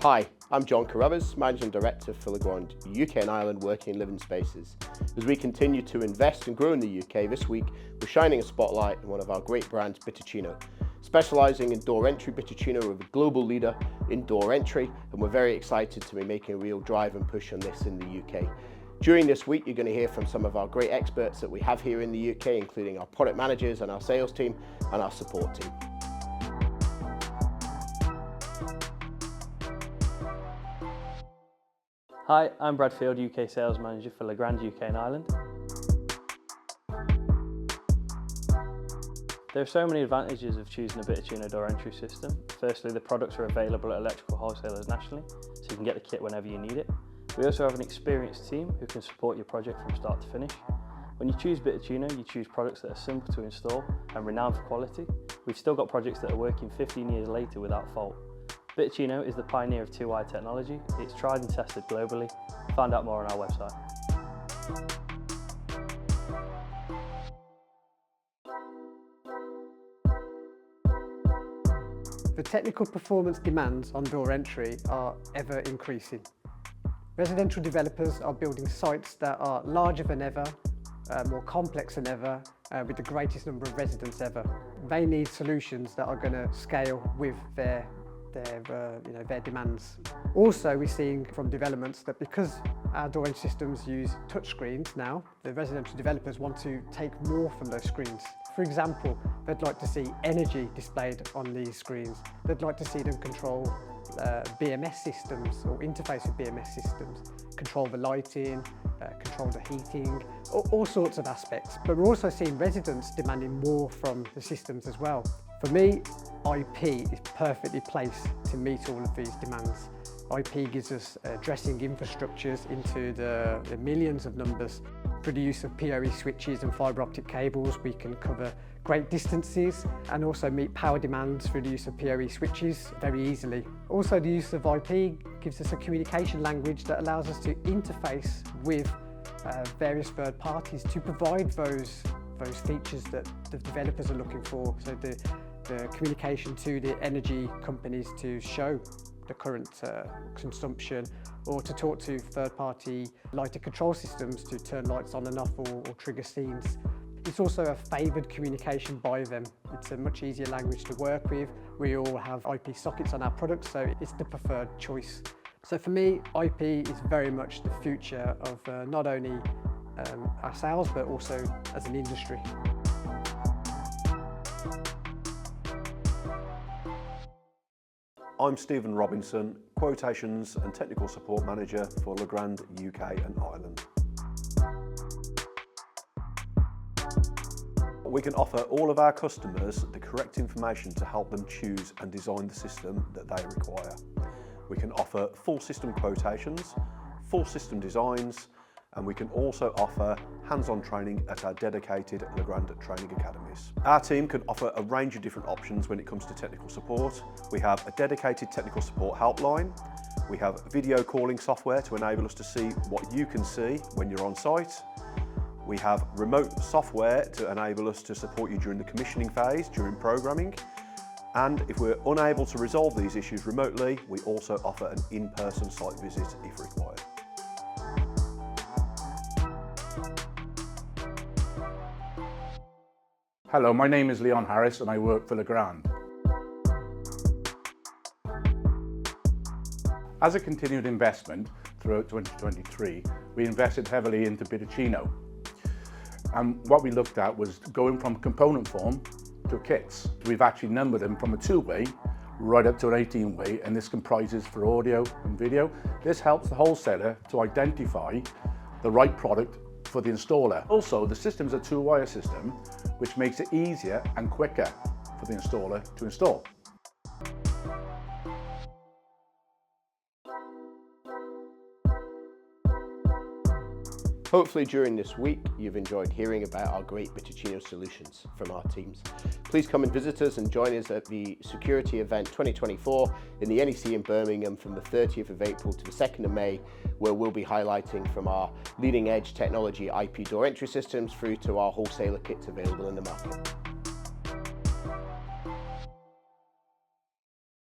Hi, I'm John Carruthers, Managing Director for Legrand, UK and Ireland Working and Living Spaces. As we continue to invest and grow in the UK, this week we're shining a spotlight on one of our great brands, Bticino. Specialising in door entry, Bticino are the global leader in door entry, and we're very excited to be making a real drive and push on this in the UK. During this week, you're going to hear from some of our great experts that we have here in the UK, including our product managers and our sales team and our support team. Hi, I'm Brad Field, UK Sales Manager for Legrand, UK and Ireland. There are so many advantages of choosing a Bticino door entry system. Firstly, the products are available at electrical wholesalers nationally, so you can get the kit whenever you need it. We also have an experienced team who can support your project from start to finish. When you choose Bticino, you choose products that are simple to install and renowned for quality. We've still got projects that are working 15 years later without fault. Bticino is the pioneer of two-wire technology. It's tried and tested globally. Find out more on our website. The technical performance demands on door entry are ever increasing. Residential developers are building sites that are larger than ever, more complex than ever, with the greatest number of residents ever. They need solutions that are going to scale with their demands. Also, we're seeing from developments that because our door entry systems use touchscreens now, the residential developers want to take more from those screens. For example, they'd like to see energy displayed on these screens. They'd like to see them control BMS systems or interface with BMS systems, control the lighting, control the heating, all sorts of aspects. But we're also seeing residents demanding more from the systems as well. For me, IP is perfectly placed to meet all of these demands. IP gives us addressing infrastructures into the millions of numbers. Through the use of PoE switches and fibre optic cables, we can cover great distances and also meet power demands through the use of PoE switches very easily. Also, the use of IP gives us a communication language that allows us to interface with various third parties to provide those features that the developers are looking for. So the communication to the energy companies to show the current consumption, or to talk to third-party lighting control systems to turn lights on and off or trigger scenes. It's also a favoured communication by them. It's a much easier language to work with. We all have IP sockets on our products, so it's the preferred choice. So for me, IP is very much the future of not only ourselves, but also as an industry. I'm Stephen Robinson, Quotations and Technical Support Manager for Legrand, UK and Ireland. We can offer all of our customers the correct information to help them choose and design the system that they require. We can offer full system quotations, full system designs, and we can also offer hands-on training at our dedicated Legrand training academies. Our team can offer a range of different options when it comes to technical support. We have a dedicated technical support helpline. We have video calling software to enable us to see what you can see when you're on site. We have remote software to enable us to support you during the commissioning phase, during programming. And if we're unable to resolve these issues remotely, we also offer an in-person site visit if required. Hello, my name is Leon Harris and I work for Legrand. As a continued investment throughout 2023, we invested heavily into Bticino. And what we looked at was going from component form to kits. We've actually numbered them from a 2-way right up to an 18-way, and this comprises for audio and video. This helps the wholesaler to identify the right product for the installer. Also, the system's a 2-wire system, which makes it easier and quicker for the installer to install. Hopefully during this week you've enjoyed hearing about our great Bticino solutions from our teams. Please come and visit us and join us at the Security Event 2024 in the NEC in Birmingham from the 30th of April to the 2nd of May, where we'll be highlighting from our leading edge technology IP door entry systems through to our wholesaler kits available in the market.